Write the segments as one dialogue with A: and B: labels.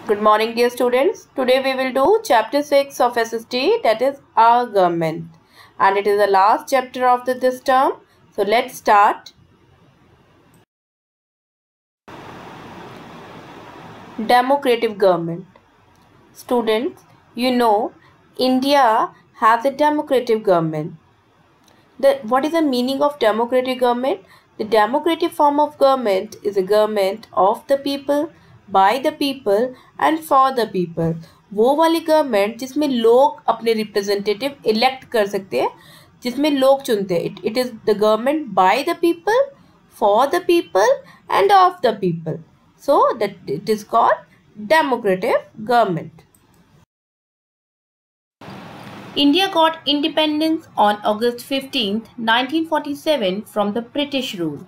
A: Good morning, dear students. Today we will do chapter 6 of SST, that is our government. And it is the last chapter of this term. So let's start. Democratic government. Students, you know, India has a democratic government. What is the meaning of democratic government? The democratic form of government is a government of the people, by the people and for the people. वो वाली government जिसमें लोग अपने representative elect कर सकते हैं, जिसमें लोग चुनते हैं. It is the government by the people, for the people end of the people. So that it is called democratic government. India got independence on August 15th, 1947 from the British rule.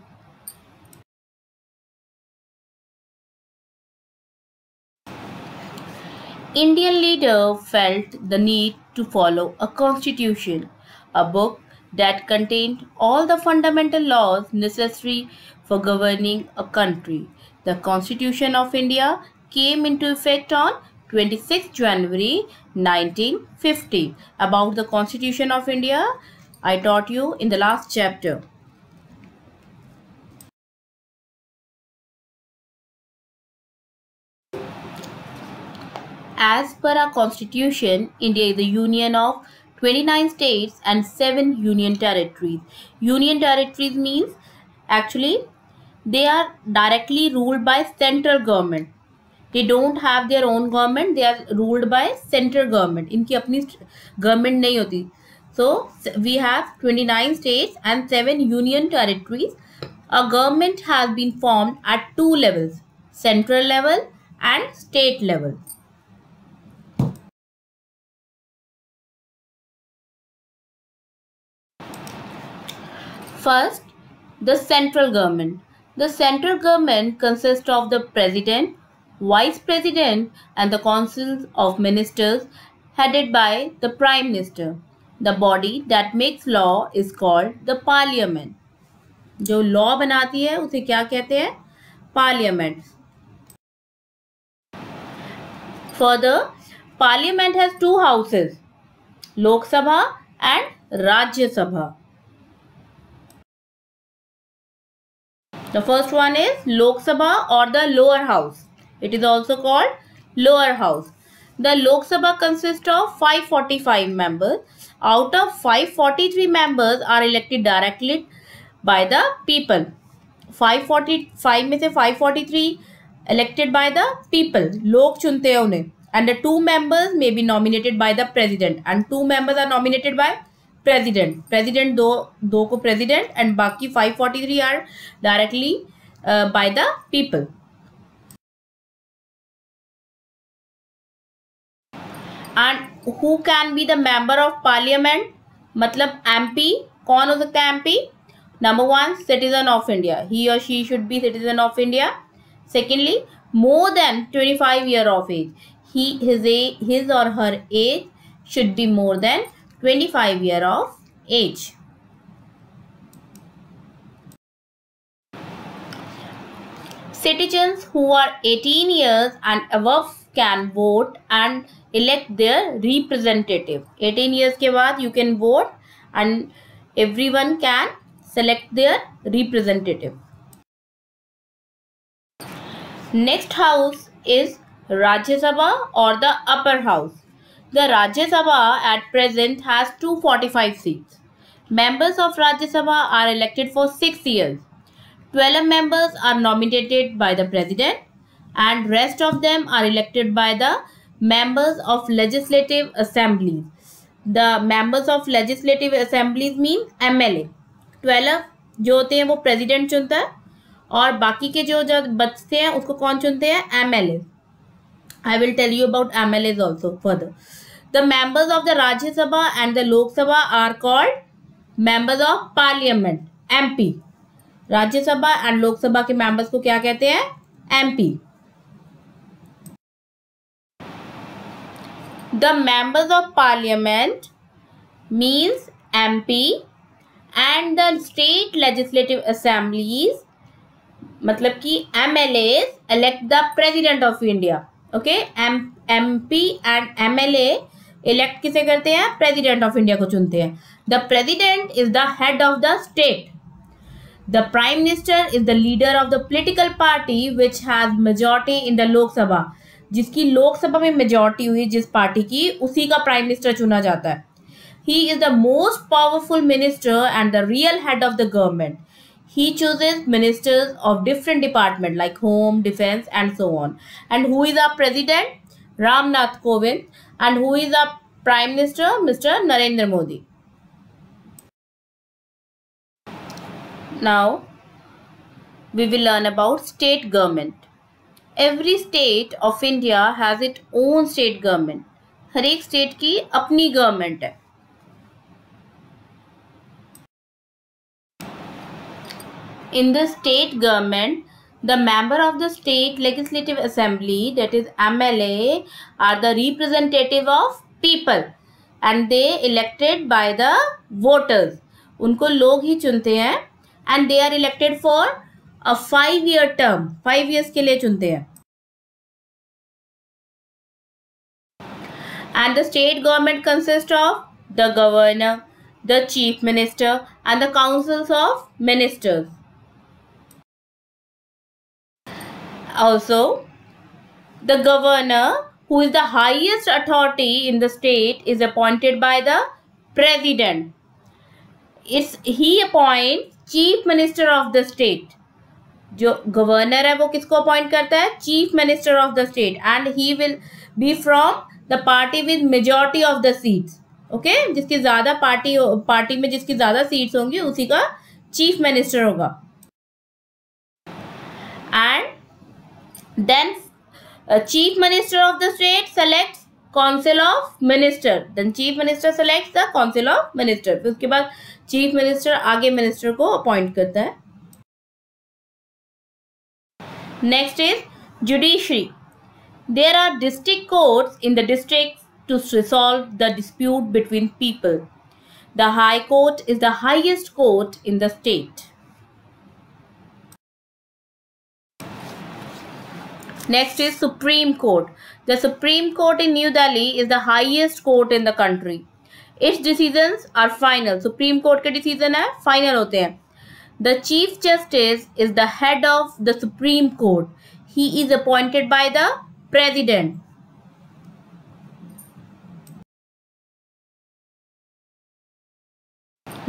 A: Indian leader felt the need to follow a constitution, a book that contained all the fundamental laws necessary for governing a country. The Constitution of India came into effect on 26 January 1950. About the Constitution of India, I taught you in the last chapter. As per our Constitution, India is a union of 29 states and 7 union territories. Union territories means actually they are directly ruled by central government. They don't have their own government. They are ruled by central government. इनकी अपनी government नहीं होती. So we have 29 states and 7 union territories. A government has been formed at 2 levels: central level and state level. First, the central government. The central government consists of the President, Vice President and the Council of Ministers headed by the Prime Minister. The body that makes law is called the Parliament. जो law बनाती है उसे क्या कहते हैं? Parliament. Further, Parliament has 2 houses, Lok Sabha and Rajya Sabha. The first one is Lok Sabha or the lower house. It is also called lower house. The Lok Sabha consists of 545 members. Out of 543 members are elected directly by the people. 545 में से 543 elected by the people. लोग चुनते हैं उन्हें. And the 2 members may be nominated by the president. And 2 members are nominated by president. President दो को president and बाकी 543 are directly by the people. And who can be the member of parliament? मतलब MP कौन हो सकता है MP? Number 1, citizen of India. He or she should be citizen of India. Secondly, more than 25 years of age. His or her age should be more than 25 years of age. Citizens who are 18 years and above can vote and elect their representative. 18 years के बाद you can vote and everyone can select their representative. Next house is Rajya Sabha or the upper house. The Rajya Sabha at present has 245 seats. Members of Rajya Sabha are elected for 6 years. 12 members are nominated by the president and rest of them are elected by the members of legislative assemblies. The members of legislative assemblies mean MLA. 12 जो होते हैं वो president चुनता है और बाकी के जो बचते हैं उसको कौन चुनते हैं? MLA. I will tell you about MLAs also further. The members of the Rajya Sabha and the Lok Sabha are called members of Parliament, MP. राज्य सभा एंड लोकसभा के मेंबर्स को क्या कहते हैं? MP. The members of parliament means MP and the state legislative assemblies मतलब कि MLAs elect the president of India. Okay, MP and MLA elect किसे करते हैं? प्रेसिडेंट ऑफ इंडिया को चुनते हैं. The president is the head of the state. The prime minister is the leader of the political party which has majority in the Lok Sabha. जिसकी लोकसभा में majority हुई जिस पार्टी की, उसी का प्राइम मिनिस्टर चुना जाता है. He is the most powerful minister and the real head of the government. He chooses ministers of different departments like home, defense and so on. And who is our president? Ram Nath Kovind. And who is our prime minister? Mr. Narendra Modi. Now, we will learn about state government. Every state of India has its own state government. हर एक state की अपनी government है. In the state government, the member of the state legislative assembly, that is MLA, are the representative of people and they elected by the voters. उनको लोग ही चुनते हैं and they are elected for a 5-year term. 5 years के लिए चुनते हैं. And the state government consists of the governor, the chief minister and the councils of ministers. Also, the governor, who is the highest authority in the state, is appointed by the president. He appoints chief minister of the state. जो governor है वो किसको appoint करता है? Chief minister of the state. And he will be from the party with majority of the seats. Okay, जिसकी ज्यादा party में जिसकी ज्यादा सीट्स होंगी उसी का चीफ मिनिस्टर होगा. And then chief minister of the state selects council of minister. Then chief minister selects the council of minister. फिर उसके बाद chief minister आगे minister को अपॉइंट करता है. Next is judiciary. There are district courts in the districts to resolve the dispute between people. The high court is the highest court in the state. Next is Supreme Court. The Supreme Court in New Delhi is the highest court in the country. Its decisions are final. Supreme Court के decision है final होते हैं. The Chief Justice is the head of the Supreme Court. He is appointed by the President.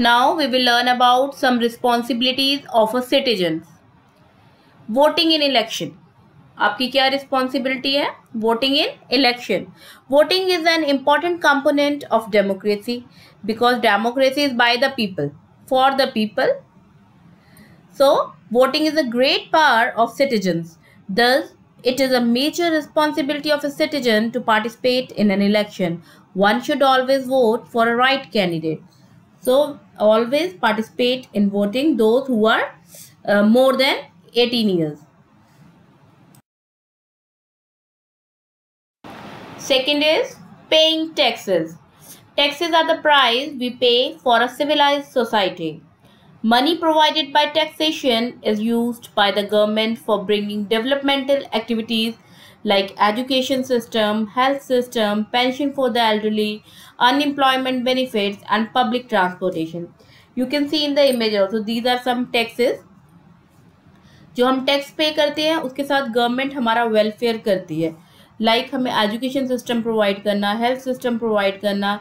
A: Now we will learn about some responsibilities of a citizen. Voting in election. आपकी क्या responsibility है? Voting in election. Voting is an important component of democracy because democracy is by the people for the people. So voting is a great power of citizens. दस it is a major responsibility of a citizen to participate in an election. One should always vote for a right candidate. So always participate in voting those who are more than 18 years. Second is paying taxes. Taxes are the price we pay for a civilized society. Money provided by taxation is used by the government for bringing developmental activities like education system, health system, pension for the elderly, unemployment benefits and public transportation. You can see in the image also these are some taxes. जो हम tax पे करते हैं उसके साथ government हमारा welfare करती है. लाइक हमें एजुकेशन सिस्टम प्रोवाइड करना, हेल्थ सिस्टम प्रोवाइड करना,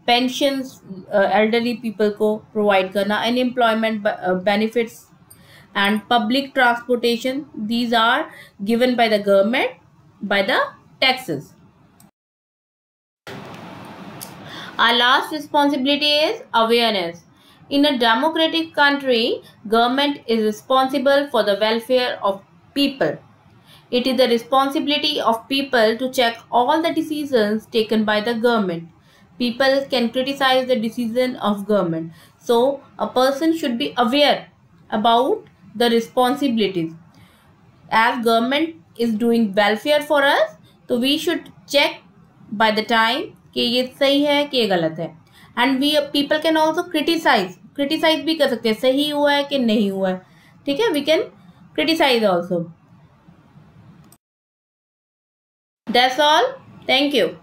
A: पेंशंस एल्डरली पीपल को प्रोवाइड करना, unemployment benefits and public transportation. These are given by the government by the taxes. Our last responsibility is awareness. In a democratic country, government is responsible for the welfare of people. It is the responsibility of people to check all the decisions taken by the government. People can criticize the decision of government. So, a person should be aware about the responsibilities. As government is doing welfare for us, so we should check by the time कि ये सही है कि ये गलत है. And we people can also criticize भी कर सकते हैं, सही हुआ है कि नहीं हुआ है. ठीक है, we can criticize also. That's all. Thank you.